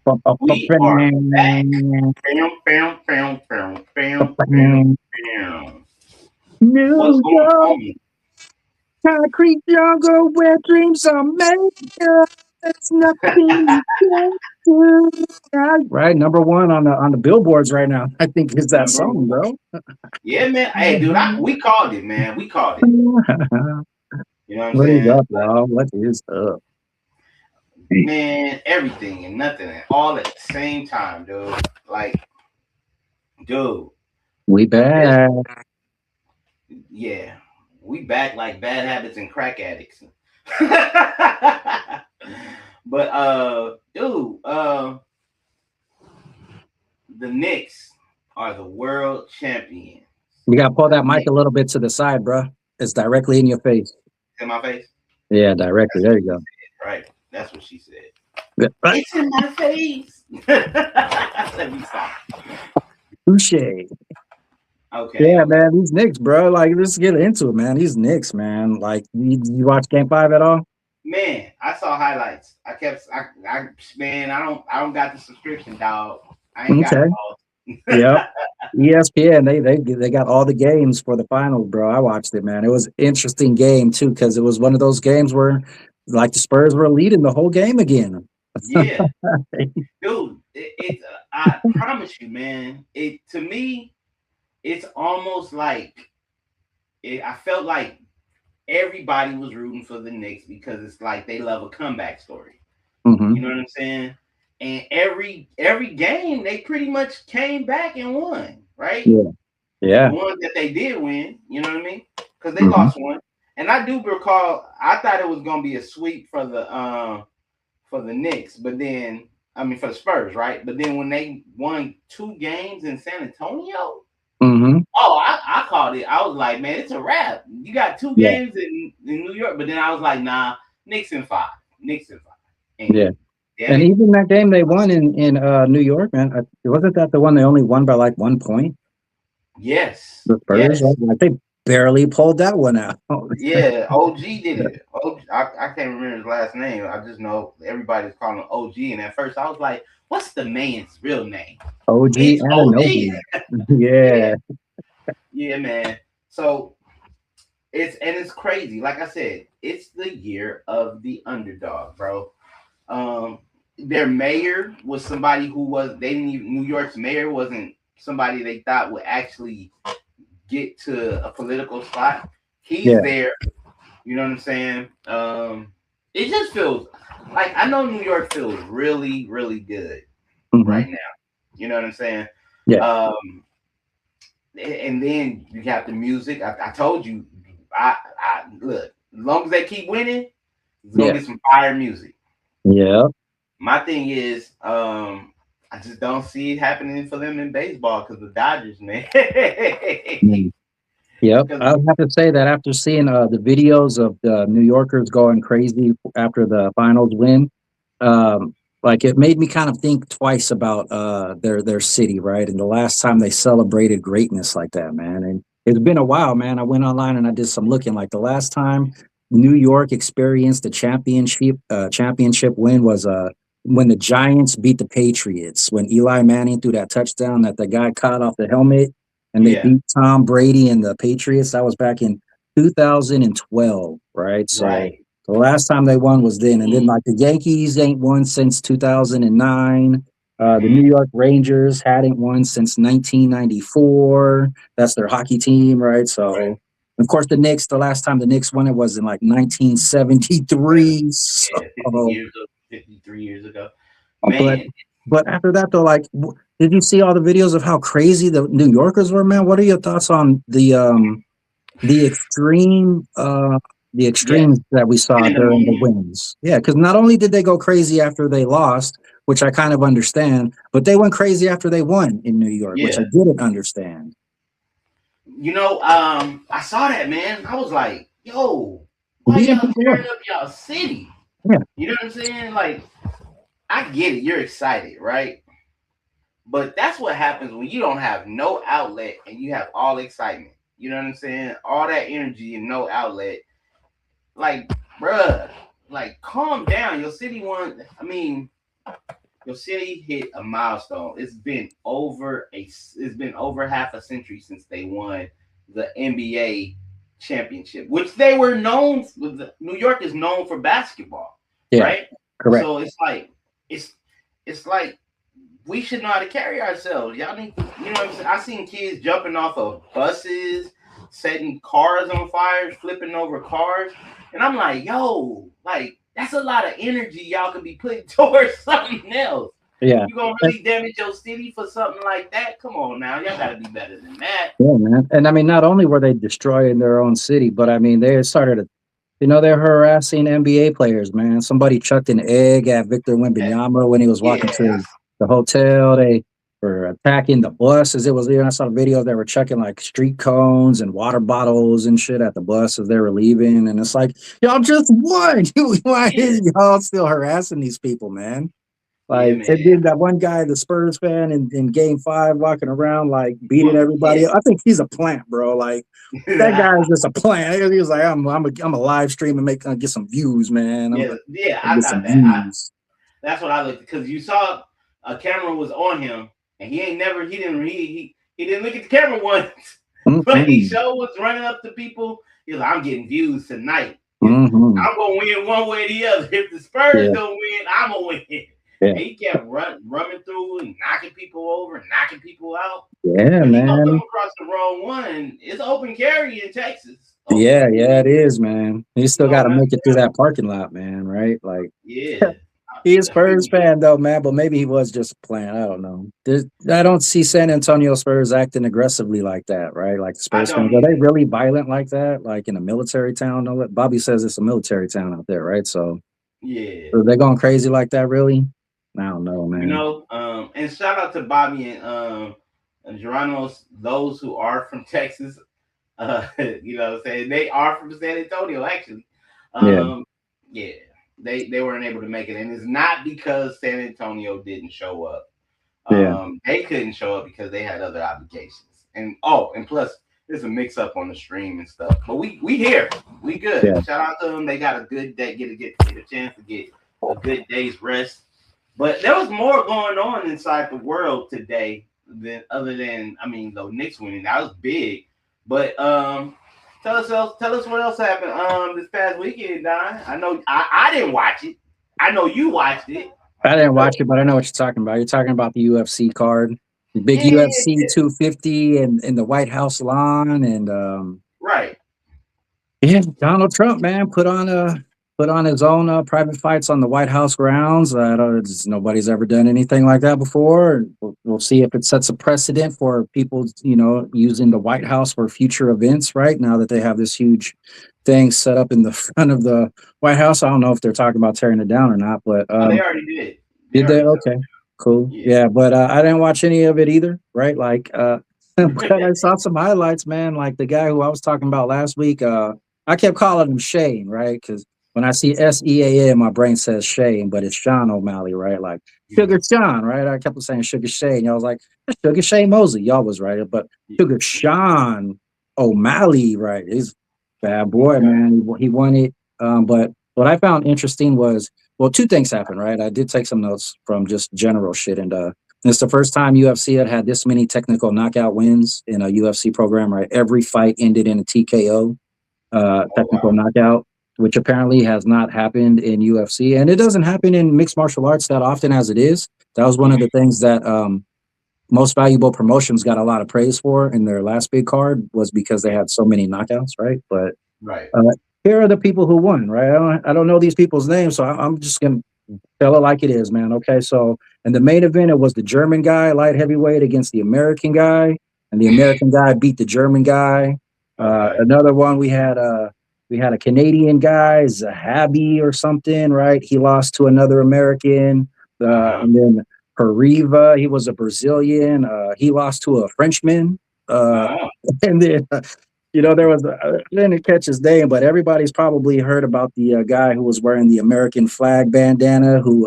We are back. Bam, bam, bam, bam, bam, bam, bam. What's New going York, on? concrete jungle where dreams are made. There's nothing you can do. Right, number one on the billboards right now. I think is that Number song, one. bro. Yeah, man. Hey, dude, we called it, man. We called it. You know what I'm What is saying? up, y'all? What is up? Man, everything and nothing and all at the same time, dude. Like, dude, We this, back. yeah, we back like bad habits and crack addicts. But dude, the Knicks are the world champions. You gotta pull The that mic a Knicks little bit to the side, bro. It's directly in your face. in my face. Yeah, directly. That's There what you she go. said, right? That's what she said. Yeah, right. It's in my face. Let me stop. Touche. Okay, Yeah, okay. man, these Knicks, bro. Like, let's get into it, man. These Knicks, man. Like, you watch Game Five at all? Man, I saw highlights. Man, I don't got the subscription, dog. I ain't got it, Okay. boss. Yep. ESPN, they got all the games for the finals, bro. I watched it, man. It was an interesting game too, because it was one of those games where, like, the Spurs were leading the whole game again. Yeah, dude. I promise you, man. It to me, it's almost like I felt like everybody was rooting for the Knicks because it's like they love a comeback story. You Hmm. know what I'm saying? And every game they pretty much came back and won, right? Yeah. The Yeah. ones that they did win, you know what I mean? Because they Hmm. lost one. And I do recall I thought it was gonna be a sweep for the Knicks, but then I mean for the Spurs, right? But then when they won two games in San Antonio, Hmm. oh, I called it. I was like, man, it's a wrap. You got two Yeah. games in New York, but then I was like, nah, Knicks in five. Knicks in five. Yeah. And damn And it. even that game they won in New York, man. Wasn't that the one they only won by like 1 point? Yes. The Spurs, Yes. right? Like they barely pulled that one out. Yeah, OG did it. I can't remember his last name. I just know everybody's calling him OG. And at first I was like, what's the man's real name? OG It's and an OG. OG. Yeah. Yeah. Yeah, man. So it's crazy. Like I said, it's the year of the underdog, bro. Um, their mayor was somebody who was they didn't even New York's mayor wasn't somebody they thought would actually get to a political spot. He's Yeah. there. You know what I'm saying? It just feels like I know New York feels really, really good Hmm. right now. You know what I'm saying? Yeah. Um, and then you got the music. I told you, I look. As long as they keep winning, it's gonna Yeah. get some fire music. Yeah. My thing is, I just don't see it happening for them in baseball because the Dodgers, man. Yep, I Because would have to say that after seeing the videos of the New Yorkers going crazy after the finals win, like it made me kind of think twice about their city, right? And the last time they celebrated greatness like that, man. And it's been a while, man. I went online and I did some looking. Like the last time New York experienced the championship win was when the Giants beat the Patriots when Eli Manning threw that touchdown that the guy caught off the helmet and they yeah, beat Tom Brady and the Patriots. That was back in 2012, right? So right. the last time they won was then, and then like the Yankees ain't won since 2009. The Mm-hmm. New York Rangers hadn't won since 1994. That's their hockey team, right? Right. So, of course, the Knicks. The last time the Knicks won it was in like 1973. Yeah, 50 So, years ago, 53 years ago. but Man, after that though, like, did you see all the videos of how crazy the New Yorkers were, man? What are your thoughts on the extreme the yes. extremes that we saw during the Pandemonium. wins? Yeah, because not only did they go crazy after they lost, which I kind of understand, but they went crazy after they won in New York, which I Yeah. didn't understand. I saw that, man. I was like, yo, why Beating y'all people up. tearing up y'all city? Yeah. You know what I'm saying? Like, I get it. You're excited, right? But that's what happens when you don't have no outlet and you have all excitement. You know what I'm saying? All that energy and no outlet. Like, bruh, like calm down. Your city won. I mean, your city hit a milestone. It's been over half a century since they won the NBA championship, which they were known. New York is known for basketball, Yeah, right? correct. So it's it's like we should know how to carry ourselves. Y'all need, you know what I'm saying? I seen kids jumping off of buses, setting cars on fire, flipping over cars, and I'm like, yo, like that's a lot of energy y'all could be putting towards something else. Yeah. You gonna really damage your city for something like that? Come on now, y'all gotta be better than that. Yeah, man. And I mean, not only were they destroying their own city, but I mean, they started, they're harassing NBA players, man. Somebody chucked an egg at Victor Wembanyama when he was walking Yeah, to the hotel. They were attacking the bus as it was there. I saw videos that were chucking like street cones and water bottles and shit at the bus as they were leaving. And it's like, y'all just won. Why yeah, is y'all still harassing these people, man? yeah, Like, and man. then that one guy, the Spurs fan in game five, walking around like beating Well, everybody. yeah, I think he's a plant, bro. Like, that guy is just a plant. He was like, I'm a live stream and get some views, man. I'm yeah, gonna yeah. get I some thought that. views. That's what I looked, because you saw a camera was on him, and he didn't look at the camera once, but he Mm-hmm. sure was running up to people. He was like, "I'm getting views tonight. If Mm-hmm. I'm gonna win one way or the other. If the Spurs Yeah, don't win, I'm gonna win." yeah, And he kept running through and knocking people over and knocking people out. yeah, But he gonna come man. across the wrong one. It's open carry in Texas. Open, Yeah, yeah, it is, man. You you still got don't to mess make it through around. that parking lot, man. Right? Like, Yeah, he is a few. Spurs fan though, man, but maybe he was just a plan. I don't know. I don't see San Antonio Spurs acting aggressively like that, right? Like the I Spurs don't fans, are they either. really violent like that? Like in a military town? No, Bobby says it's a military town out there, right? So Yeah. are they going crazy like that? Really? I don't know, man. And shout out to Bobby and Geronimo's, those who are from Texas. You know what I'm saying? They are from San Antonio, actually. Yeah, Um, yeah, they weren't able to make it, and it's not because San Antonio didn't show up. yeah, They couldn't show up because they had other obligations. And plus, there's a mix up on the stream and stuff. But we here, we good. yeah. Shout out to them. They got a good day, get a chance to get a good day's rest. But there was more going on inside the world today than other than, I mean, the Knicks winning. That was big. But tell us what else happened this past weekend, Don. I know I didn't watch it. I know you watched it. I didn't watch it, but I know what you're talking about. You're talking about the UFC card, the big Yeah, UFC 250 and in the White House lawn, and right. yeah, Donald Trump, man, put on his own private fights on the White House grounds. Nobody's ever done anything like that before. We'll see if it sets a precedent for people, using the White House for future events. Right now that they have this huge thing set up in the front of the White House, I don't know if they're talking about tearing it down or not. But Oh, they already did. They did they? already took. Okay, cool. Yeah. Yeah, but I didn't watch any of it either. Right, like, but I saw some highlights, man. Like the guy who I was talking about last week. I kept calling him Shane, right? Because when I see SEAN, my brain says Shane, but it's Sean O'Malley, right? Like Sugar Sean, right? I kept saying Sugar Shane. Y'all was like, Sugar Shane Mosley. Y'all was right. But Sugar Sean O'Malley, right? He's a bad boy, Okay. man. He won it. But what I found interesting was, well, two things happened, right? I did take some notes from just general shit. And it's the first time UFC had this many technical knockout wins in a UFC program, right? Every fight ended in a TKO, Oh technical wow. knockout, which apparently has not happened in UFC, and it doesn't happen in mixed martial arts that often as it is. That was one of the things that most valuable promotions got a lot of praise for in their last big card was because they had so many knockouts, right? But Right. uh, here are the people who won, right? I don't know these people's names, so I'm just gonna tell it like it is, man. Okay, so in the main event, it was the German guy, light heavyweight, against the American guy, and the American guy beat the German guy. Okay. Another one we had a Canadian guy, Zahabi or something, right? He lost to another American, Uh-huh. and then Pariva, he was a Brazilian. He lost to a Frenchman, uh, Uh-huh. and then there was I didn't catch his name, but everybody's probably heard about the guy who was wearing the American flag bandana who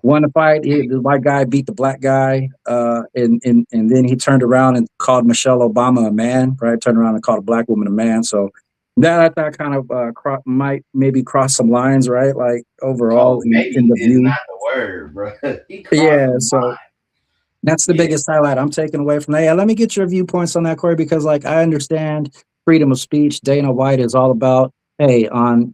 won the fight. The white guy beat the black guy, and then he turned around and called Michelle Obama a man. Right, turned around and called a black woman a man. So that I thought kind of might maybe cross some lines, right? Like overall Oh, maybe in the is view. not the word, bro. He crossed Yeah, the so line. that's the Yeah, biggest highlight I'm taking away from that. Yeah, let me get your viewpoints on that, Corey, because like I understand freedom of speech. Dana White is all about, hey, on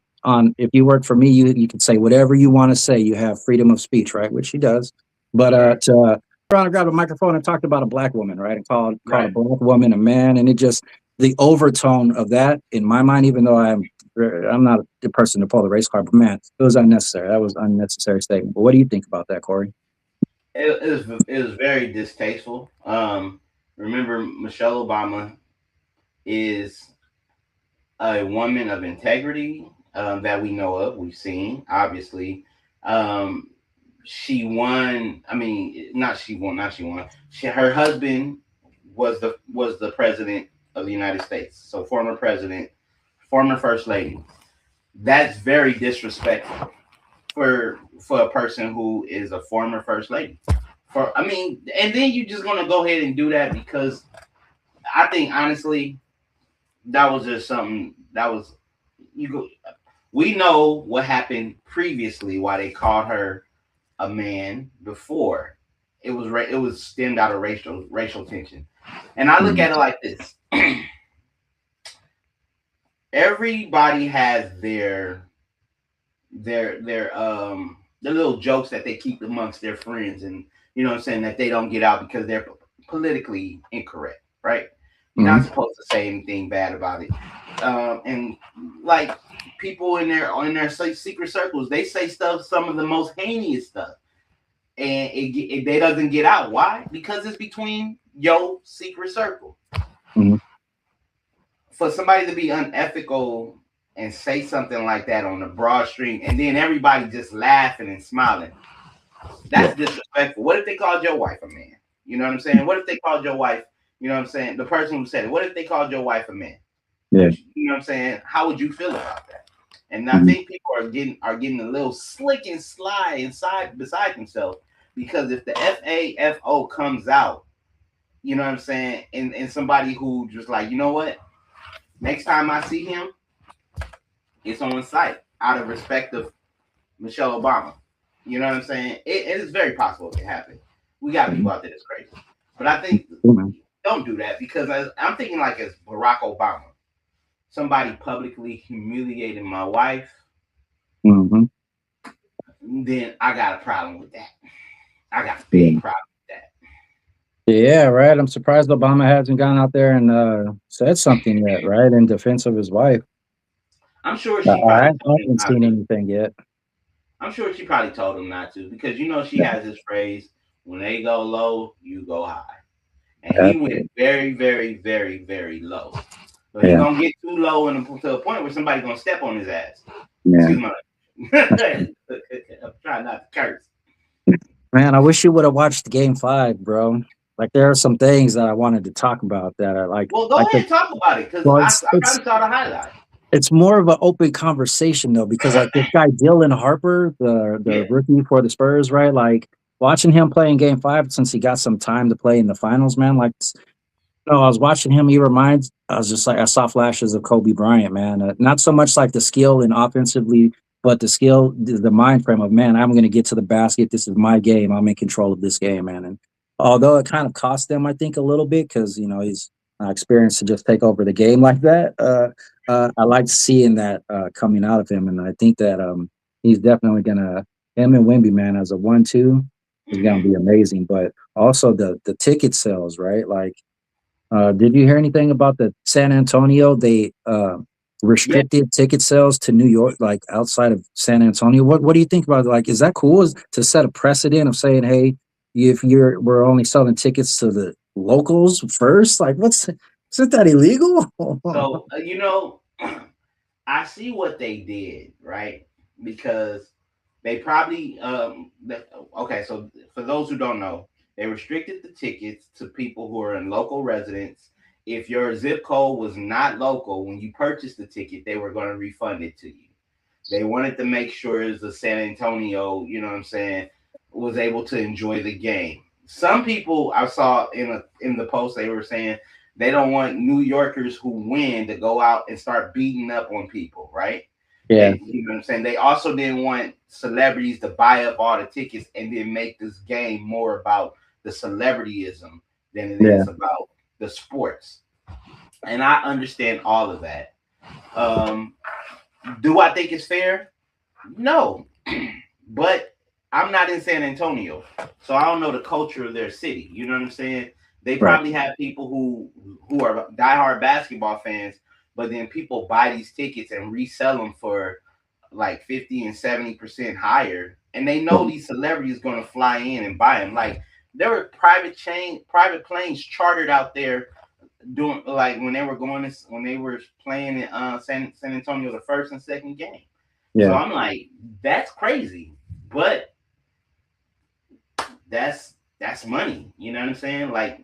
if you work for me, you can say whatever you want to say. You have freedom of speech, right? Which he does. But right, to around and grab a microphone and talked about a black woman, right? And called a right. black woman a man, and it just the overtone of that in my mind, even though I'm not the person to pull the race card, but man, it was unnecessary. That was unnecessary statement. But what do you think about that, Corey? It was very distasteful. Remember, Michelle Obama is a woman of integrity that we know of. We've seen, obviously. Um, she won. I mean, not she won. Not she won. Her husband was the president of the United States. So former president, former first lady. That's very disrespectful for a person who is a former first lady. For I mean, and then you just gonna go ahead and do that because I think honestly that was just something that was you go. We know what happened previously. Why they called her a man before. It was stemmed out of racial tension, and I look Mm, at it like this: everybody has their little jokes that they keep amongst their friends, and you know what I'm saying, that they don't get out because they're politically incorrect, right? You're not mhm. supposed to say anything bad about it. And like people in their secret circles, they say stuff, some of the most heinous stuff, and they doesn't get out. Why? Because it's between your secret circle. Mhm. For somebody to be unethical and say something like that on the broad stream, and then everybody just laughing and smiling, Yeah. that's disrespectful. What if they called your wife a man? You know what I'm saying? What if they called your wife? You know what I'm saying? The person who said it. What if they called your wife a man? Yeah. You know what I'm saying? How would you feel about that? And I Mhm. think people are getting a little slick and sly inside beside themselves, because if the FAFO comes out, you know what I'm saying, and somebody who just like, you know what, next time I see him, it's on site out of respect of Michelle Obama. You know what I'm saying? It is very possible it can happen. We got people Mhm. out there that's crazy, but I think Cool, man. don't do that, because I'm thinking like as Barack Obama, somebody publicly humiliating my wife, Mhm. then I got a problem with that. I got a big Yeah. problem with that. Yeah, right. I'm surprised Obama hasn't gone out there and said something yet, right, in defense of his wife. I'm sure I she probably told him haven't not seen to. anything yet. I'm sure she probably told him not to, because she Yeah, has this phrase: "When they go low, you go high," and he went absolutely. very, very, very, very low. So he Yeah, gonna get too low to a point where somebody's gonna step on his ass. yeah. Excuse me. I'm trying not to curse. Man, I wish you would have watched Game Five, bro. Like there are some things that I wanted to talk about that are Well, go like ahead the and talk about it, because well, I kind of saw the highlight. it's more of an open conversation though, because like this guy Dylan Harper, the Yeah. rookie for the Spurs, right? Like watching him play in Game Five since he got some time to play in the finals, man. Like, no, I was watching him. He reminds. I was just like I saw flashes of Kobe Bryant, man. Not so much like the skill and offensively, but the skill, the mind frame of man. I'm going to get to the basket. This is my game. I'm in control of this game, man. And although it kind of cost them, I think a little bit because he's experienced to just take over the game like that. I liked seeing that coming out of him, and I think that he's definitely gonna him and Wemby, man, as a 1-2 is gonna Hmm. be amazing. But also the ticket sales, right? Like did you hear anything about the San Antonio? They Yeah. restricted ticket sales to New York, like outside of San Antonio. What do you think about it? Like, is that cool? Is to set a precedent of saying, hey, if we're only selling tickets to the locals first? Like, isn't that illegal? So I see what they did, right? Because they probably okay. So for those who don't know, they restricted the tickets to people who are in local residents. If your zip code was not local when you purchased the ticket, they were going to refund it to you. They wanted to make sure the San Antonio, you know what I'm saying, was able to enjoy the game. Some people I saw in the post, they were saying they don't want New Yorkers who win to go out and start beating up on people, right? Yeah. You know what I'm saying? They also didn't want celebrities to buy up all the tickets and then make this game more about the celebrityism than it Yeah. is about the sports. And I understand all of that. Um, do I think it's fair? No, but I'm not in San Antonio, so I don't know the culture of their city. You know what I'm saying? They Right. probably have people who are diehard basketball fans, but then people buy these tickets and resell them for like 50 and 70% higher, and they know Yeah. these celebrities going to fly in and buy them. Like there were private planes chartered out there doing like when they were playing in San Antonio the first and second game. So Yeah. I'm like, that's crazy, but that's money. You know what I'm saying? Like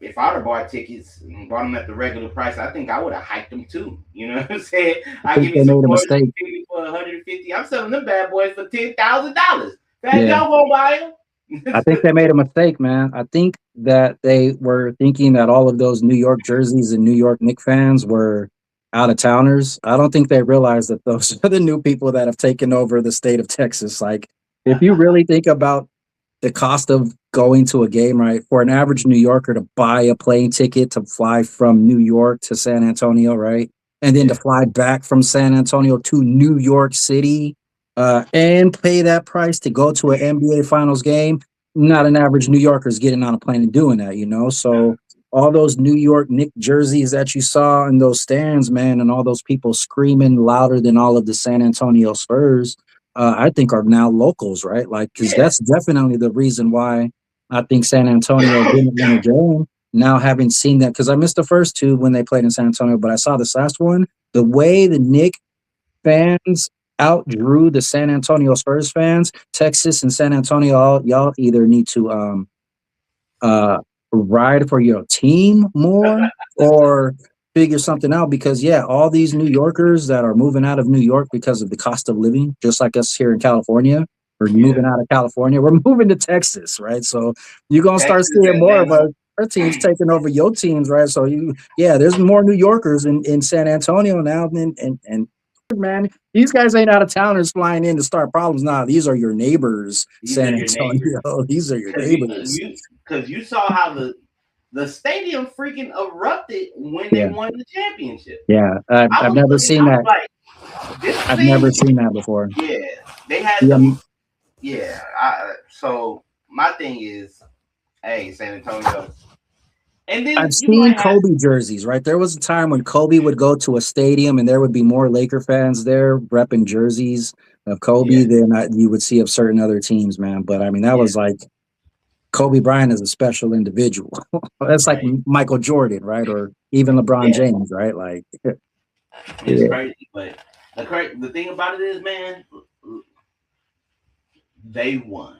if I'd have bought tickets and bought them at the regular price, I think I would have hiked them too. You know what I'm saying? I I think give you they some made a course mistake. for 150. I'm selling them bad boys for $10,000. Fat Yeah. y'all gonna buy I them? think they made a mistake, man. I think that they were thinking that all of those New York jerseys and New York Knicks fans were out of towners. I don't think they realized that those are the new people that have taken over the state of Texas. Like, if you really think about the cost of going to a game, right, for an average New Yorker to buy a plane ticket to fly from New York to San Antonio, right, and then to Yeah, fly back from San Antonio to New York City, and pay that price to go to an NBA Finals game, not an average New Yorker is getting on a plane and doing that, you know? nah, So all those New York Knicks jerseys that you saw in those stands, man, and all those people screaming louder than all of the San Antonio Spurs, I think are now locals, right? Like, because yeah, that's definitely the reason why I think San Antonio didn't win a game. Now, having seen that, because I missed the first two when they played in San Antonio, but I saw this last one. The way the Knicks fans outdrew the San Antonio Spurs fans, Texas and San Antonio, y'all either need to uh, ride for your team more or figure something out because yeah, all these New Yorkers that are moving out of New York because of the cost of living, just like us here in California, or yeah. moving out of California, we're moving to Texas, right? So you're gonna start Texas, seeing more of Atlanta. our teams taking over your teams, right? So yeah, there's more New Yorkers in San Antonio now than and man, these guys ain't out of towners flying in to start problems. Nah, these are your neighbors, These are San your neighbors. Antonio. These are your Cause you, neighbors. you, cause you saw how the stadium freaking erupted when they Yeah. won the championship. Yeah, I've, I I've was never looking, seen I was that. like, this I've never thing, seen that before. yeah, they had Yeah, them, yeah. So my thing is, hey, San Antonio, and I've then you seen might have, Kobe jerseys, right? There was a time when Kobe would go to a stadium and there would be more Laker fans there repping jerseys of yeah, Kobe than you would see of certain other teams, man. But I mean, that yeah, was like Kobe Bryant is a special individual. That's like right. Michael Jordan, right? Or even LeBron Yeah, James, right? Like, it's yeah, crazy, but the thing about it is, man, they won.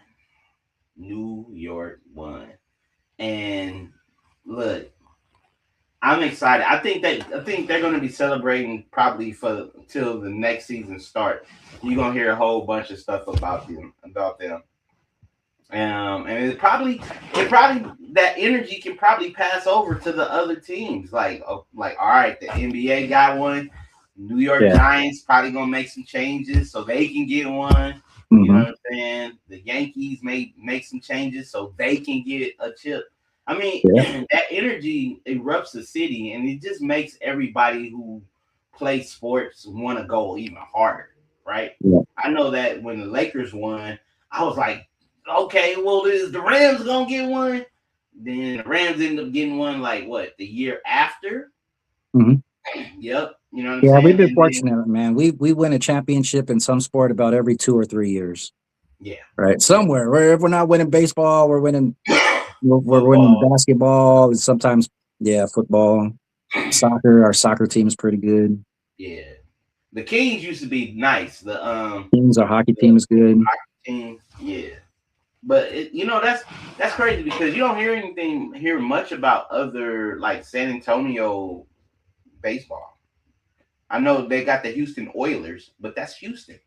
New York won, and look, I'm excited. I think they're going to be celebrating probably for till the next season start. You're gonna hear a whole bunch of stuff about them. And it probably that energy can probably pass over to the other teams. Like all right, the NBA got one. New York yeah, Giants probably gonna make some changes so they can get one. You know hmm what I'm saying? The Yankees may make some changes so they can get a chip. I mean, yeah, that energy erupts the city, and it just makes everybody who plays sports want to go even harder, right? yeah, I know that when the Lakers won, I was like, okay, well, is the Rams gonna get one? Then the Rams ended up getting one like what the year after. hmm Yep, you know what I'm yeah. We've saying. been And then fortunate, man. We win a championship in some sport about every 2 or 3 years. yeah, Right, yeah, somewhere. If we're not winning baseball, we're winning football. basketball, and sometimes yeah, football, soccer. Our soccer team is pretty good. Yeah, the Kings used to be nice. Teams, our hockey The team is good. hockey team, yeah. But that's crazy because you don't hear much about other like San Antonio baseball. I know they got the Houston Oilers, but that's Houston.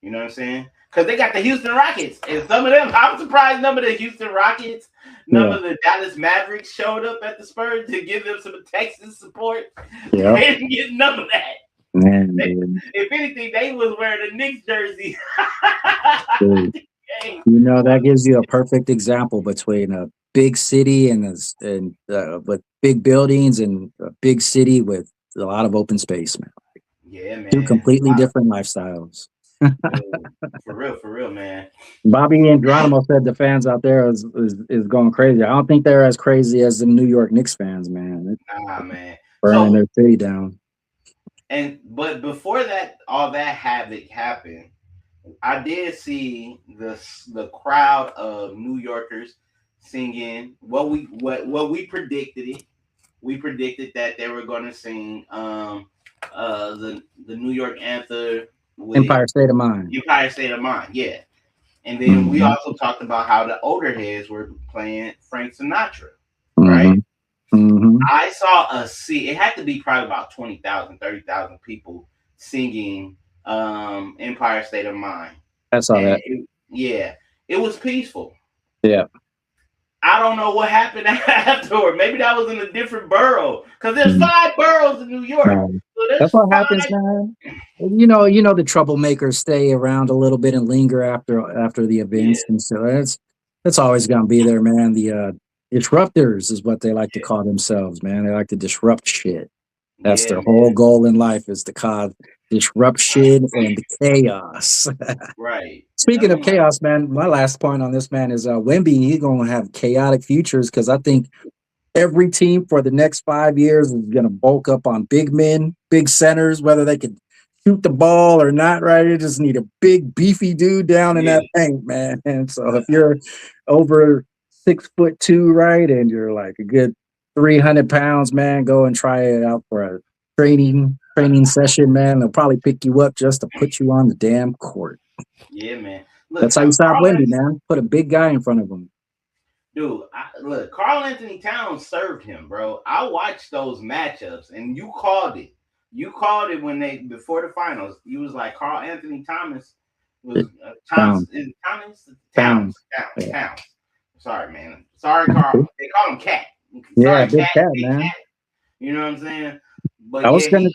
You know what I'm saying? Because they got the Houston Rockets, and some of them, I'm surprised none of the Houston Rockets, none Yeah, of the Dallas Mavericks showed up at the Spurs to give them some Texas support. yeah. They didn't get none of that. Man, dude. If anything, they was wearing a Knicks jersey. Dude. Hey, You know, that gives you a perfect example between a big city with big buildings and a big city with a lot of open space, man. yeah, Two man. completely different lifestyles. Dude, for real, man. Bobby and Geronimo said the fans out there is going crazy. I don't think they're as crazy as the New York Knicks fans, man. They're Nah, man. burning So their city down. but before that, all that havoc happened, I did see the crowd of New Yorkers singing what we predicted it. We predicted that they were going to sing the New York anthem with Empire State of Mind. Empire State of Mind, yeah. And then we Hmm. also talked about how the older heads were playing Frank Sinatra, right? Hmm. Hmm. I saw a sea. It had to be probably about 20,000, 30,000 people singing Empire State of Mind. I saw And that. yeah, it was peaceful. Yeah. I don't know what happened afterward. Maybe that was in a different borough because there's Mm. 5 boroughs in New York. So That's there's what five. happens, man. You know the troublemakers stay around a little bit and linger after the Yeah, events, and so that's always gonna be there, man. The disruptors is what they like to call themselves, man. They like to disrupt shit. That's yeah, their man. whole goal in life is to cause disruption and chaos. Right. Speaking That's of what my chaos, man, my last point on this man is Wemby. He's gonna have chaotic futures because I think every team for the next 5 years is going to bulk up on big men, big centers, whether they can shoot the ball or not, right? You just need a big, beefy dude down in yeah, that paint, man. And so if you're over 6'2", right, and you're like a good 300 pounds, man, go and try it out for a training session, man. They'll probably pick you up just to put you on the damn court. yeah, man. Look, That's how you stop Carl Wemby, man. Put a big guy in front of him. Dude, look, Carl Anthony Towns served him, bro. I watched those matchups, and you called it. You called it when they before the finals. You was like Carl Anthony Thomas was Down, down. Towns. Sorry, man. Sorry, Carl. They call him Cat. Yeah, Sorry, big Cat. cat, Big man. Cat. You know what I'm saying? I But was yeah, gonna.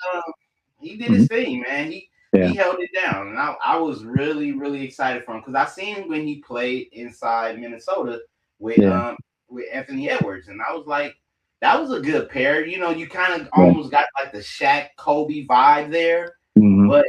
he did his Mhm. thing, man. He Yeah, held it down, and I was really excited for him because I seen him when he played inside Minnesota with yeah, um with Anthony Edwards, and I was like, that was a good pair. You know, you kind of yeah. almost got like the Shaq Kobe vibe there, Hmm. but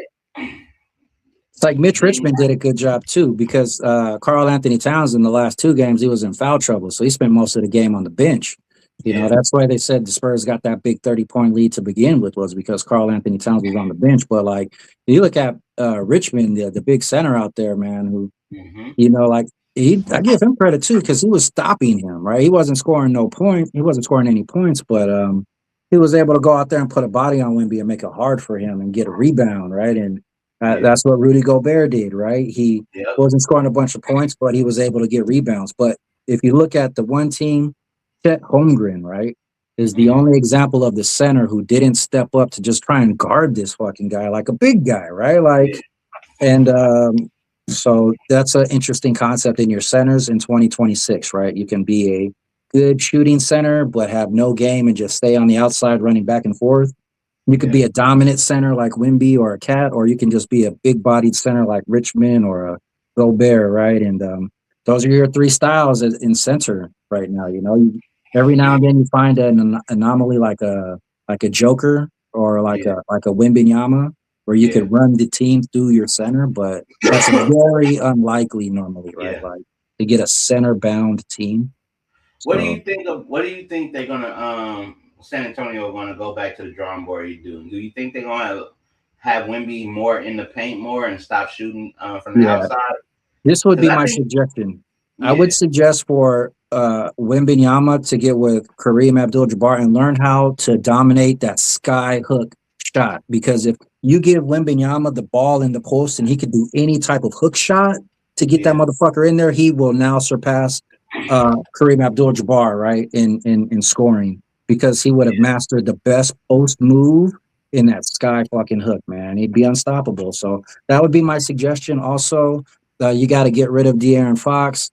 It's like it Mitch didn't. Richmond did a good job too because Carl Anthony Towns in the last 2 games he was in foul trouble, so he spent most of the game on the bench. You know Yeah, that's why they said the Spurs got that big 30-point lead to begin with was because Carl Anthony Towns was on the bench. But like you look at Richmond, the big center out there, man, who hmm like I give him credit too because he was stopping him, right? He wasn't scoring no point. He wasn't scoring any points, but he was able to go out there and put a body on Wemby and make it hard for him and get a rebound, right? And yeah, that's what Rudy Gobert did, right? He yep, wasn't scoring a bunch of points, but he was able to get rebounds. But if you look at the one team, Chet Holmgren, right, is the hmm only example of the center who didn't step up to just try and guard this fucking guy like a big guy, right? yeah, Like, and so that's an interesting concept in your centers in 2026, right? You can be a good shooting center, but have no game and just stay on the outside running back and forth. You could yeah, be a dominant center like Wimby or a Cat, or you can just be a big bodied center like Richmond or a Gobert, right? And those are your three styles in center right now. Every now yeah, and then you find an anomaly like a Joker or yeah, like a Wimbenyama where you yeah, could run the team through your center, but that's very unlikely normally, right? yeah. Like to get a center bound team. What do So you think of? What do you think they're gonna San Antonio gonna go back to the drawing board? Do you think they're gonna have Wimby more in the paint more and stop shooting from the yeah, outside? this would Because be I my think suggestion. I would yeah, suggest for Wembenyama to get with Kareem Abdul-Jabbar and learn how to dominate that sky hook shot. Because if you give Wembenyama the ball in the post and he could do any type of hook shot to get that yeah, motherfucker in there, he will now surpass Kareem Abdul-Jabbar, right, in scoring because he would have mastered the best post move in that sky fucking hook, man. He'd be unstoppable. So that would be my suggestion. Also, you got to get rid of De'Aaron Fox.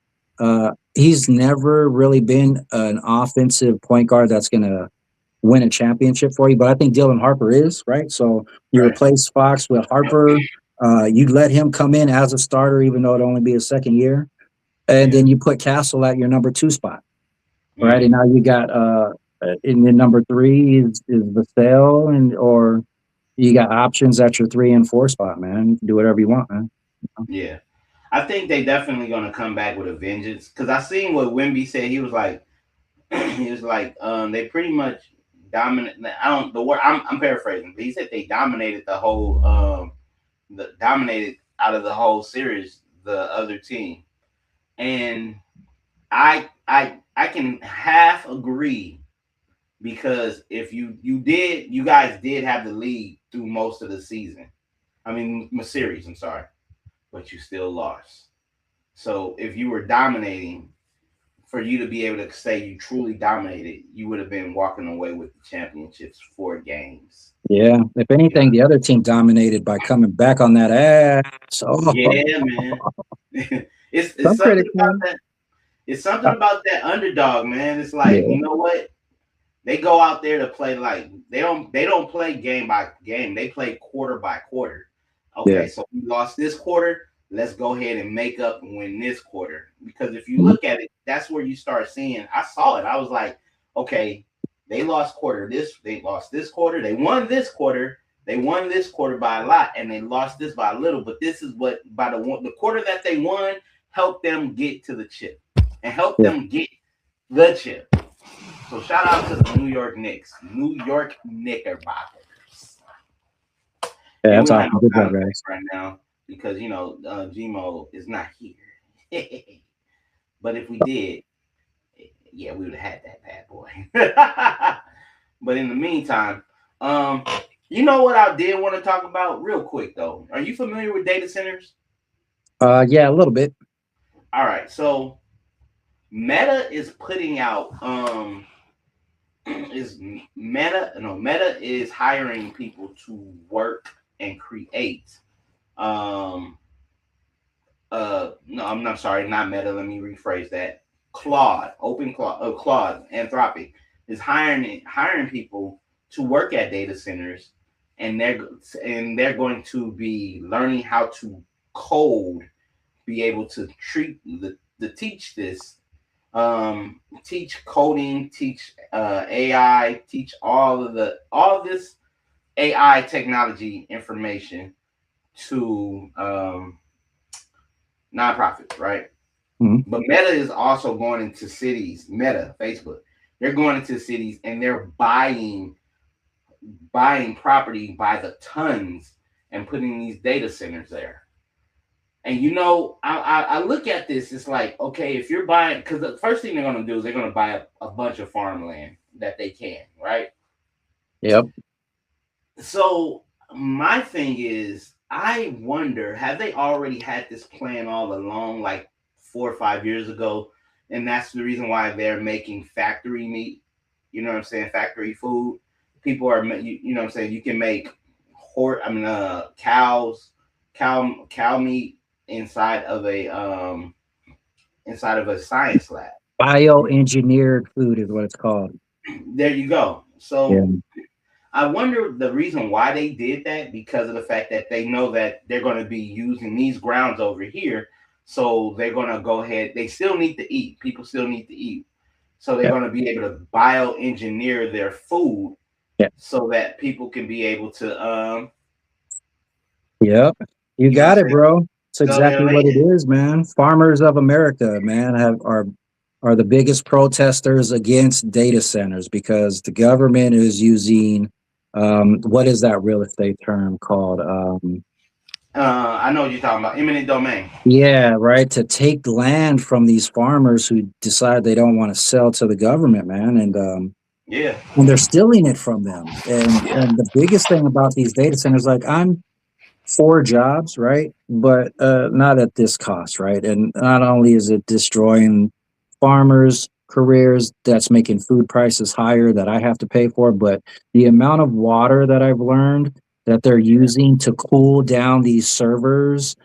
He's never really been an offensive point guard that's going to win a championship for you. But I think Dylan Harper is right. So you Right. replace Fox with Harper. You'd let him come in as a starter, even though it'd only be his second year, and Yeah. then you put Castle at your number 2 spot, right? And Hmm. now you got in the number 3 is Vassell, and or you got options at your 3 and 4 spot, man. You can do whatever you want, man. Yeah. I think they definitely gonna come back with a vengeance. Cause I seen what Wimby said. He was like, he was like, they pretty much dominate. I don't the word. I'm paraphrasing. But he said they dominated the whole, dominated out of the whole series the other team, and I can half agree because if you guys did have the lead through most of the season. I mean, series. I'm sorry, but you still lost. So if you were dominating, for you to be able to say you truly dominated, you would have been walking away with the championships 4 games. Yeah. If You know? anything, the other team dominated by coming back on that ass. Oh, Yeah, man. It's some something critics, about man. that. It's something about that underdog, man. It's like, Yeah. you know what? They go out there to play like they don't play game by game. They play quarter by quarter. Yeah. Okay, so we lost this quarter. Let's go ahead and make up and win this quarter. Because if you Mhm. look at it, that's where you start seeing. I saw it. I was like, okay, they lost quarter. They lost this quarter. They won this quarter. They won this quarter by a lot, and they lost this by a little. But this is what by the quarter that they won helped them get to the chip and helped Yeah. them get the chip. So shout out to the New York Knicks, New York Knickerbockers. Yeah, And we that's don't have awesome. no Good sound job, effects guys. right now because Gmo is not here. But if we did, yeah, we would have had that bad boy. But in the meantime, um, you know what I did want to talk about real quick though. Are you familiar with data centers? Yeah, a little bit. All right, so Meta is putting out is Meta is hiring people to work and create um no, I'm not sorry, not Meta, let me rephrase that. Claude Anthropic is hiring people to work at data centers, and they're going to be learning how to code, be able to teach this, teach coding, teach AI, teach all this AI technology information to nonprofits, right? Mhm. But Meta is also going into cities. Meta, Facebook, they're going into cities and they're buying property by the tons and putting these data centers there. And I look at this. It's like, okay, if you're buying, because the first thing they're going to do is they're going to buy a bunch of farmland that they can, right? Yep. So my thing is, I wonder, have they already had this plan all along, like 4 or 5 years ago, and that's the reason why they're making factory meat. You know what I'm saying? Factory food. People are, you know what I'm saying. You can make cow meat inside of a science lab. Bioengineered food is what it's called. There you go. Yeah. So I wonder the reason why they did that, because of the fact that they know that they're going to be using these grounds over here. So they're going to go ahead. They still need to eat. People still need to eat. So they're Yep. going to be able to bioengineer their food Yep. so that people can be able to, Yep. You you know got what I'm it, saying, bro. It's sell their exactly what it land. is, man. Farmers of America, man, are the biggest protesters against data centers because the government is using what is that real estate term called? I know what you're talking about. Eminent domain. Yeah, right. To take land from these farmers who decide they don't want to sell to the government, man, Yeah. and they're stealing it from them. And the biggest thing about these data centers, like I'm for jobs, right? But not at this cost, right? And not only is it destroying farmers' careers, that's making food prices higher that I have to pay for, but the amount of water that I've learned that they're using to cool down these servers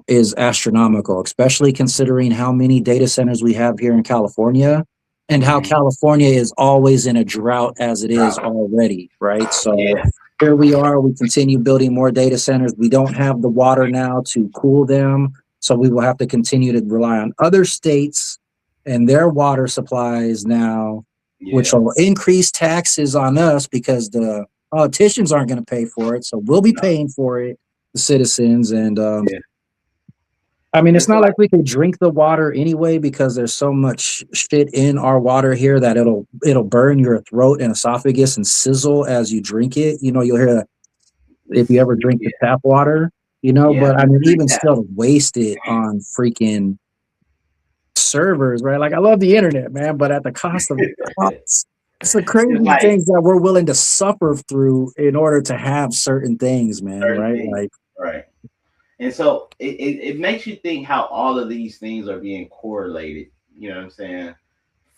is astronomical, especially considering how many data centers we have here in California. and how Hmm. California is always in a drought as it is Drought. already, right? So Yeah. here we are, we continue building more data centers. We don't have the water now to cool them. So we will have to continue to rely on other states and their water supplies now, which Yeah. will increase taxes on us because the politicians aren't going to pay for it. So we'll be No. paying for it, the citizens. And Yeah. I mean, And it's so not like, like we can drink the water anyway because there's so much shit in our water here that it'll burn your throat and esophagus and sizzle as you drink it. You know, you'll hear that if you ever drink yeah, the tap water, you know, yeah, but I we mean, drink even that. still to waste it on freaking servers, right? Like I love the internet, man, but at the cost of costs. It's the It's crazy like things that we're willing to suffer through in order to have certain things, man, certain right? things, Like, right? And so it makes you think how all of these things are being correlated. You know what I'm saying?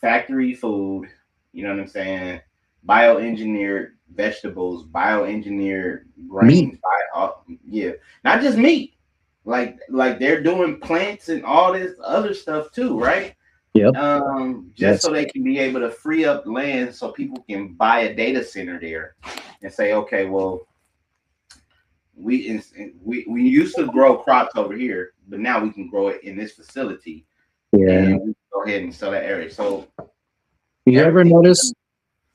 Factory food, you know what I'm saying? Bioengineered vegetables, bioengineered meat. grains, yeah, not just meat. Like they're doing plants and all this other stuff too, right? Yep. Just Yes. so they can be able to free up land so people can buy a data center there and say, okay, well, we used to grow crops over here, but now we can grow it in this facility, Yeah. and we go ahead and sell that area. So You ever everything, notice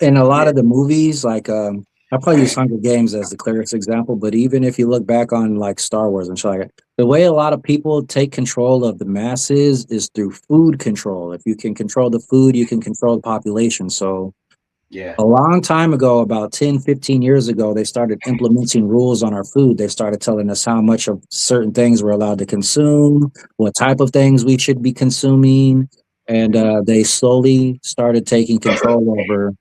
in a lot yeah, of the movies, like I probably use Hunger Games as the clearest example, but even if you look back on like Star Wars and shit like that, the way a lot of people take control of the masses is through food control. If you can control the food, you can control the population. So yeah, a long time ago, about 10, 15 years ago, they started implementing rules on our food. They started telling us how much of certain things we're allowed to consume, what type of things we should be consuming. And mhm, they slowly started taking control over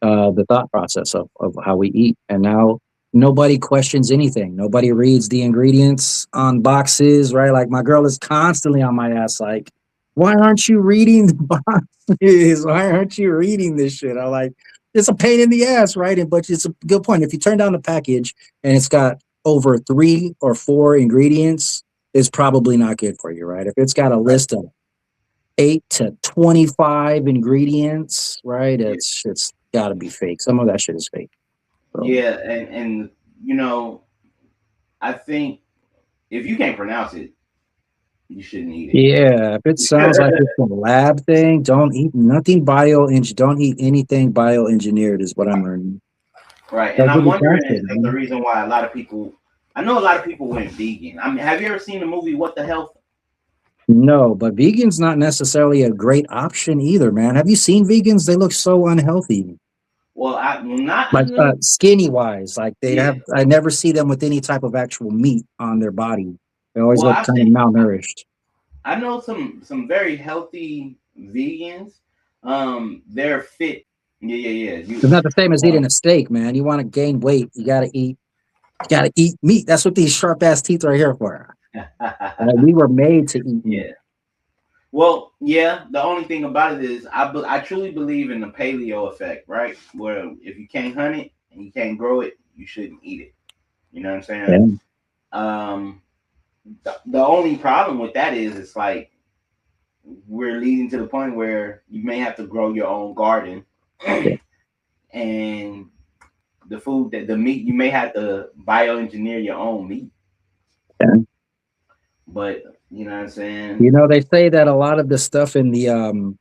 the thought process of how we eat. And now nobody questions anything. Nobody reads the ingredients on boxes, right? Like my girl is constantly on my ass, like, why aren't you reading the boxes? Why aren't you reading this shit? I'm like, it's a pain in the ass, right? And but it's a good point. If you turn down the package and it's got over 3 or 4 ingredients, it's probably not good for you, right? If it's got a right, list of 8 to 25 ingredients, right? yeah, It's got to be fake. Some of that shit is fake. So yeah, and you know, I think if you can't pronounce it, you shouldn't eat yeah, if it sounds like it. it's a lab thing, don't eat nothing don't eat anything bioengineered is what I'm learning. Right, and That's I'm really wondering if fascinating, that's the man. reason why a lot of people. I know a lot of people went vegan. I mean, have you ever seen the movie What the Health? No, but vegan's not necessarily a great option either, man. Have you seen vegans? They look so unhealthy. Well, I not Like in the skinny wise, like they yeah. have. I never see them with any type of actual meat on their body. They always Well, look I've kind of seen. malnourished. I know some very healthy vegans. They're fit. Yeah, yeah, yeah. It's not the same as Um, eating a steak, man. You want to gain weight, you gotta eat meat. That's what these sharp ass teeth are here for. We were made to eat meat. yeah. Well, yeah. The only thing about it is, I truly believe in the paleo effect, right? Where if you can't hunt it and you can't grow it, you shouldn't eat it. You know what I'm saying? Yeah. Um, the only problem with that is, it's like we're leading to the point where you may have to grow your own garden, Yeah. and the food that the meat you may have to bioengineer your own meat. Yeah. But you know what I'm saying? You know, they say that a lot of the stuff in the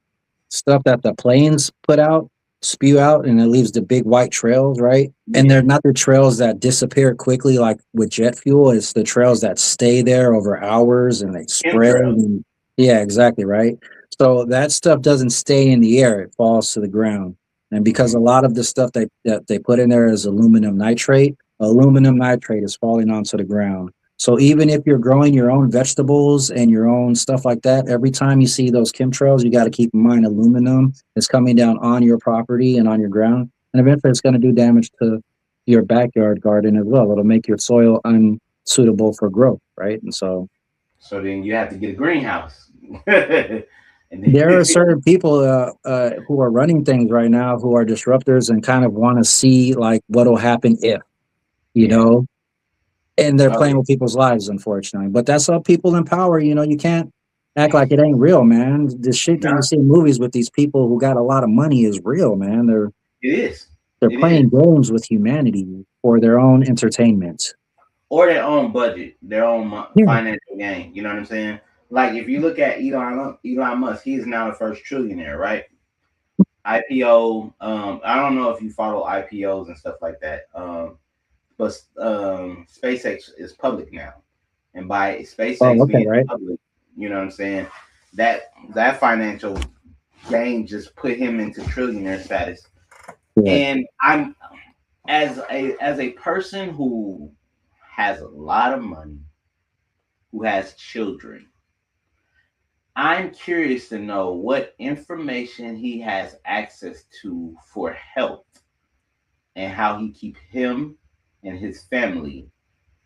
stuff that the planes put out, spew out, and it leaves the big white trails, right? And Yeah, they're not the trails that disappear quickly, like with jet fuel. It's the trails that stay there over hours and they Chem spread. Trails. And, yeah, exactly, right. So that stuff doesn't stay in the air; it falls to the ground. And because Hmm. a lot of the stuff that they put in there is aluminum nitrate is falling onto the ground. So even if you're growing your own vegetables and your own stuff like that, every time you see those chemtrails, you got to keep in mind aluminum is coming down on your property and on your ground, and eventually it's going to do damage to your backyard garden as well. It'll make your soil unsuitable for growth, right? And so So then you have to get a greenhouse. And then, there are certain people who are running things right now who are disruptors and kind of want to see like what'll happen if, you yeah. know, and they're Oh playing yeah. with people's lives, unfortunately. But that's how people in power, you know, you can't. act like it ain't real, man. The shit that you No, see in movies with these people who got a lot of money is real, man. it is. They're It is. playing games with humanity for their own entertainment. Or their own budget, their own Yeah. financial gain. You know what I'm saying? Like if you look at Elon Musk, he is now the first trillionaire, right? IPO. I don't know if you follow IPOs and stuff like that. But SpaceX is public now, and by Oh, SpaceX okay, being right. public, you know what I'm saying? That financial gain just put him into trillionaire status. Yeah. And I'm as a person who has a lot of money, who has children, I'm curious to know what information he has access to for health and how he keep him and his family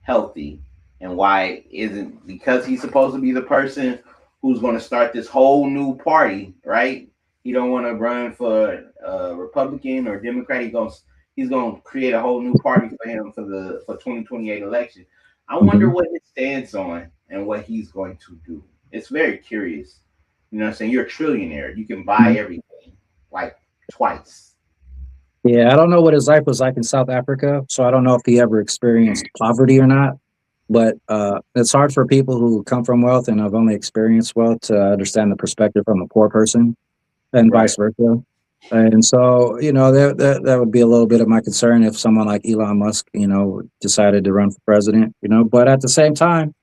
healthy, and why isn't because he's supposed to be the person who's going to start this whole new party, right? He don't want to run for Republican or Democrat. He's going to create a whole new party for him for 2028 election. I wonder Mhm. what his stance on and what he's going to do. It's very curious. You know what I'm saying? You're a trillionaire. You can buy Mhm. everything like twice. Yeah, I don't know what his life was like in South Africa, so I don't know if he ever experienced poverty or not. But it's hard for people who come from wealth and have only experienced wealth to understand the perspective from a poor person, and Right. vice versa. And so, that would be a little bit of my concern if someone like Elon Musk, decided to run for president. But at the same time,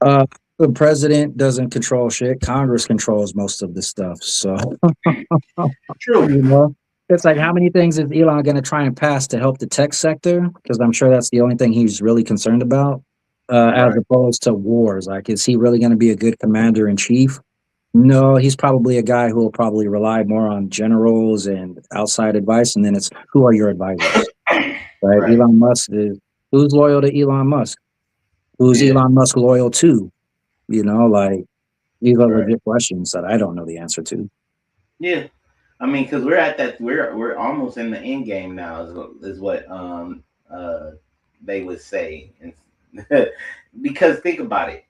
uh, the president doesn't control shit. Congress controls most of this stuff. So, True. you know, it's like how many things is Elon going to try and pass to help the tech sector? Because I'm sure that's the only thing he's really concerned about, as Right. opposed to wars. Like, is he really going to be a good commander in chief? No, he's probably a guy who will probably rely more on generals and outside advice. And then it's who are your advisors, right? Right. Elon Musk is who's loyal to Elon Musk? Who's Yeah. Elon Musk loyal to? Like these are Right. legit questions that I don't know the answer to. Yeah. I mean, because we're at that, we're almost in the end game now, is what uh they would say, and because think about it,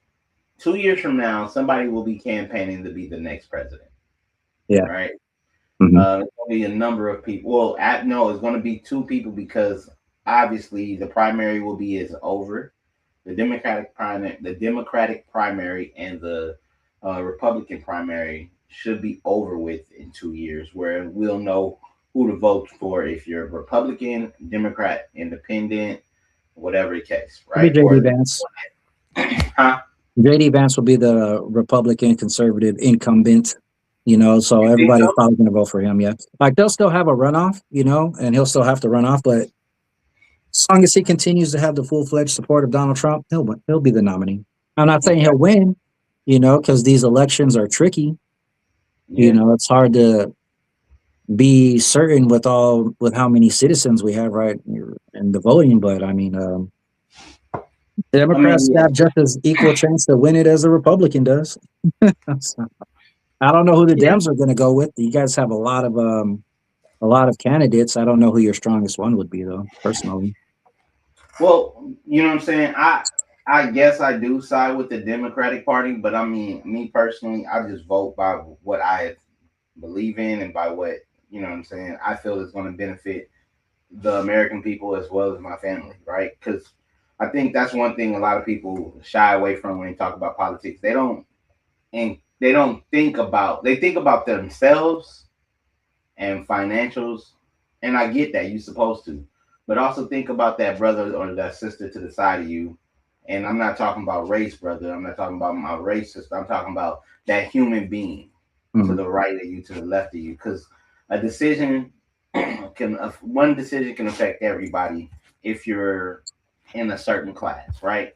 2 years from now, somebody will be campaigning to be the next president, Yeah. right? Hmm. It's going to be a number of people. Well, no, it's going to be two people because obviously the primary will be is over. The Democratic primary and the Republican primary should be over with in 2 years, where we'll know who to vote for if you're Republican, Democrat, Independent, whatever the case, It'll be right? JD Or Vance. huh? JD Vance will be the Republican conservative incumbent, so You think everybody's so? probably going to vote for him. Yeah. Like they'll still have a runoff, and he'll still have to run off. But as long as he continues to have the full fledged support of Donald Trump, he'll be the nominee. I'm not saying Okay. he'll win, because these elections are tricky. Yeah. It's hard to be certain with how many citizens we have right in the voting. But I mean, I mean, Democrats yeah. have just as equal chance to win it as a Republican does. So, I don't know who the Yeah. Dems are going to go with. You guys have a lot of candidates. I don't know who your strongest one would be, though. Personally, Well, you know what I'm saying. I guess I do side with the Democratic Party, but I mean, me personally, I just vote by what I believe in and by what you know what I'm saying. I feel is going to benefit the American people as well as my family, right? Because I think that's one thing a lot of people shy away from when they talk about politics. They think about themselves and financials, and I get that you're supposed to, but also think about that brother or that sister to the side of you. And I'm not talking about race, brother. I'm not talking about my race sister. I'm talking about that human being to mm, the right of you, to the left of you, because a decision one decision can affect everybody if you're in a certain class, right?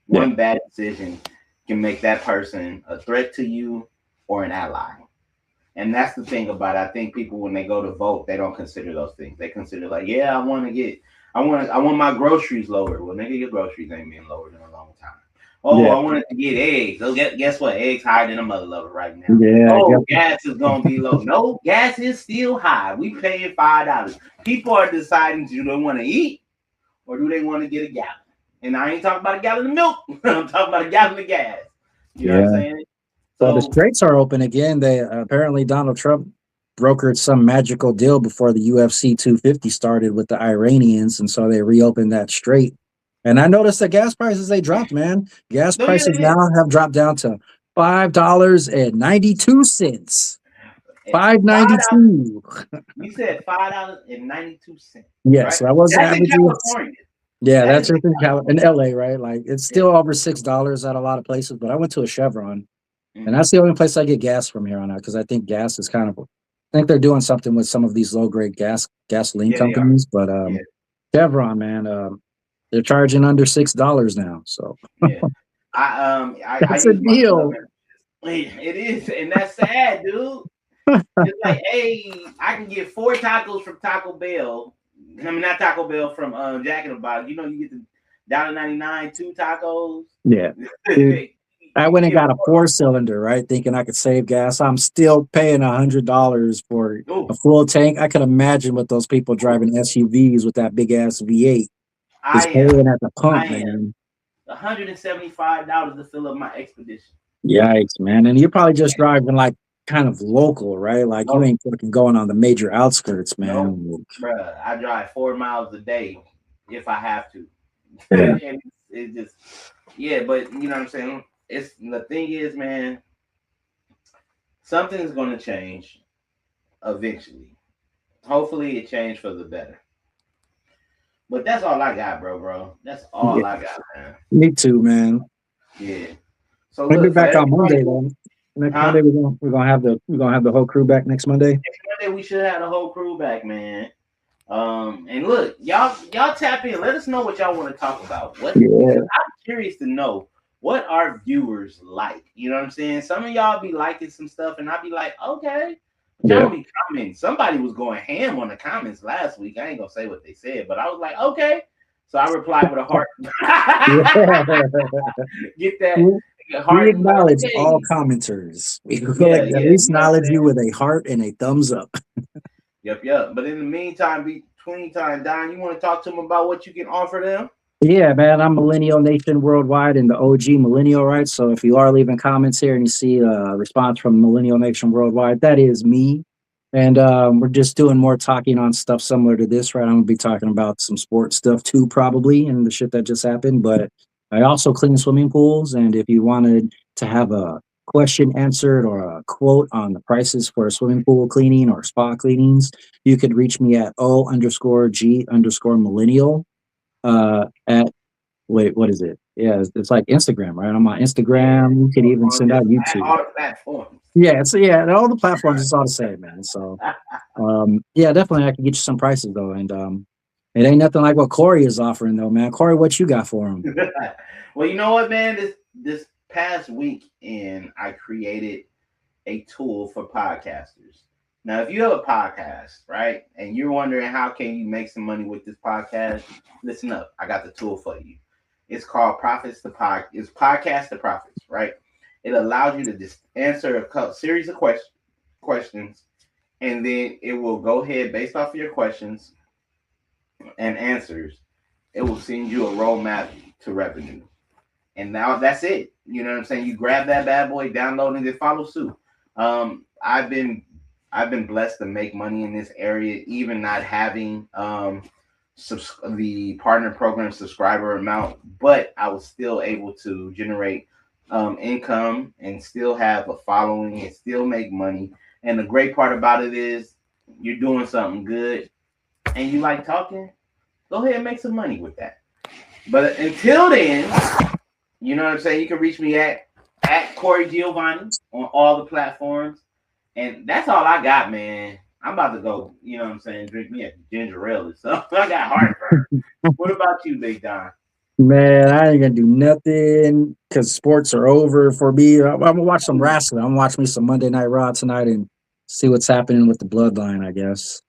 yeah, One bad decision can make that person a threat to you or an ally. And that's the thing about it. I think people when they go to vote, they don't consider those things. They consider like, yeah, I want my groceries lowered. Well, nigga, your groceries ain't been lowered in a long time. Oh, yeah, I wanted to get eggs. Oh, guess what? Eggs higher than a mother lover right now. yeah. I Oh, guess. gas is gonna be low. No, gas is still high. We paying $5. People are deciding do they want to eat or do they want to get a gallon? And I ain't talking about a gallon of milk. I'm talking about a gallon of gas. You know what I'm Yeah. saying? Well, the So straits are open again. They apparently Donald Trump brokered some magical deal before the UFC 250 started with the Iranians, and so they reopened that strait. And I noticed the gas prices they dropped, man. Gas no, yeah, prices they did. now have dropped down to $5.92. And $5. $5.92. You said $5.92, Yeah, right? so that was That's in averaging. California. Yeah, That that's is in just in LA, right? Like it's yeah. still over $6 at a lot of places, but I went to a Chevron. And Mhm. that's the only place I get gas from here on out because I think gas is kind of. I think they're doing something with some of these low grade gasoline Yeah, they are. companies, but Yeah, Chevron, man, they're charging under $6 now, so yeah. I that's a use my club deal. membership. It is, and that's sad, dude. It's like, hey, I can get 4 tacos from Taco Bell. I mean, not Taco Bell, from Jack in the Box. You know, you get the $1.99 2 tacos. Yeah, dude, you I can went and get got a 4 cylinder, right, thinking I could save gas. I'm still paying $100 for oh, a full tank. I could imagine what those people driving SUVs with that big ass V8 is I am. paying at the I pump, am. man. $175 to fill up my expedition. Yikes, man. And you're probably just driving like kind of local, right? Like you No, ain't fucking going on the major outskirts, no, man. bruh. I drive 4 miles a day if I have to. Yeah. And it's just, yeah, but you know what I'm saying? It's the thing is, man, something's going to change eventually. Hopefully, it changed for the better. But that's all I got, bro. That's Yeah. all I got, man. Me too, man. Yeah. So Maybe look, for back on Monday everybody, then. Next huh? Monday we're gonna have the whole crew back next Monday. Next Monday we should have the whole crew back, man. And look, y'all tap in. Let us know what y'all want to talk about. What, because Yeah. I'm curious to know what our viewers like. You know what I'm saying? Some of y'all be liking some stuff, and I'll be like, okay. But y'all Yeah. don't be commenting. Somebody was going ham on the comments last week. I ain't gonna say what they said, but I was like, okay. So I replied with a heart. Get that We heart and be like, acknowledge all okay. commenters. We will Yeah, at yeah. least You know what I'm acknowledge you saying? with a heart and a thumbs up. Yep. But in the meantime, between time, Don, you want to talk to them about what you can offer them? Yeah, man, I'm Millennial Nation Worldwide and the OG Millennial, right? So if you are leaving comments here and you see a response from Millennial Nation Worldwide, that is me. And we're just doing more talking on stuff similar to this, right? I'm gonna be talking about some sports stuff too, probably, and the shit that just happened. But I also clean swimming pools, and if you wanted to have a question answered or a quote on the prices for swimming pool cleaning or spa cleanings, you could reach me at O_G_millennial at wait, what is it? Yeah, it's like Instagram, right? I'm on Yeah. Instagram. You could even On send just out YouTube. all the platforms. Yeah, so yeah, all the platforms is all the same, man. So yeah, definitely I can get you some prices though. And it ain't nothing like what Corey is offering though, man. Corey, what you got for him? Well, you know what, man? This past weekend, I created a tool for podcasters. Now, if you have a podcast, right, and you're wondering how can you make some money with this podcast, listen up. I got the tool for you. It's called Profits to Pod. It's Podcast to Profits, right? It allows you to just answer a series of questions, and then it will go ahead based off of your questions and answers. It will send you a roadmap to revenue. And now that's it. You know what I'm saying? You grab that bad boy, download it, and follow suit. Um, I've been I've been blessed to make money in this area, even not having the partner program subscriber amount, but I was still able to generate income and still have a following and still make money. And the great part about it is you're doing something good and you like talking, go ahead and make some money with that. But until then, you know what I'm saying? You can reach me at Corey Giovanni on all the platforms. And that's all I got, man. I'm about to go, you know what I'm saying, drink me a ginger ale or something. I got heartburn. What about you, Big Don? Man, I ain't gonna do nothing because sports are over for me. I'm gonna watch some wrestling. I'm gonna watch me some Monday Night Raw tonight and see what's happening with the bloodline, I guess.